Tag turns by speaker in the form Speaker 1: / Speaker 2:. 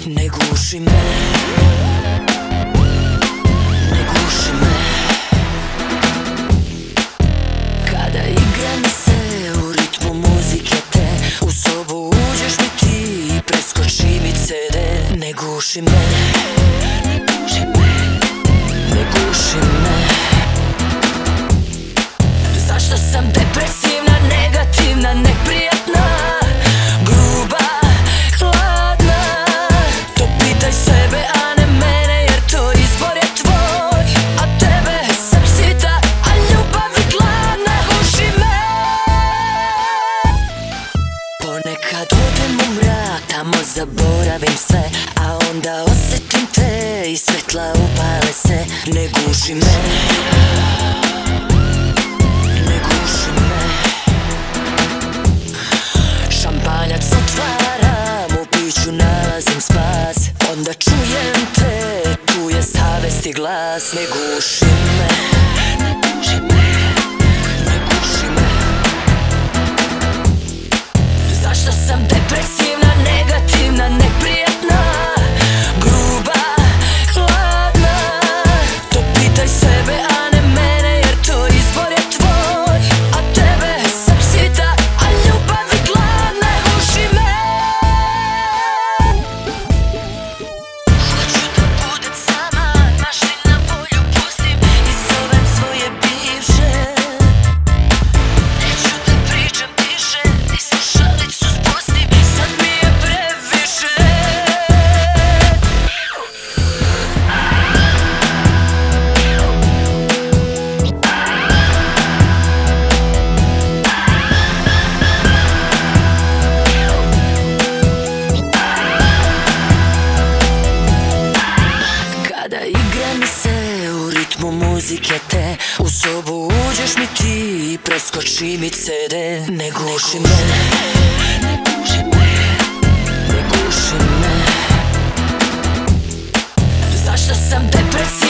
Speaker 1: Ne guši me, ne guši me. Kada igram se u ritmu muzike te, u sobu uđeš mi ti i preskoči mi CD. Ne guši me, ne guši me, ne guši me. Zašto sam depresivna, negativna, neprijatna, gruba, hladna? To pitaj sebe, a ne mene, jer to izbor je tvoj. A tebe sam sita, a ljubavi gladna. Guši me. Ponekad odem u mrak, tamo zaboravim sve, a onda osjetim te i svetla upale se. Ne guši me, ne guši me. Šampanjac otvaram, u piću nalazim spas, onda čujem te, tu je savesti glas. Ne guši me, ne guši me, ne guši me. Zašto sam depresivna, negativna, neprijatna, gruba, hladna? To pitaj sebe, a ne mene, jer to izbor je tvoj. A tebe sam sita, a ljubavi gladna. Guši me. Hoću da budem sama, mašina volju pustim i zovem svoje bivše. Neću da pričam tiše, ni slušalicu spustim, sad mi je previše. Kada igram se u ritmu muzike te, u sobu uđeš mi ti i preskoči mi CD. Ne guši me, ne guši me, ne guši me. Zašto sam depresivna?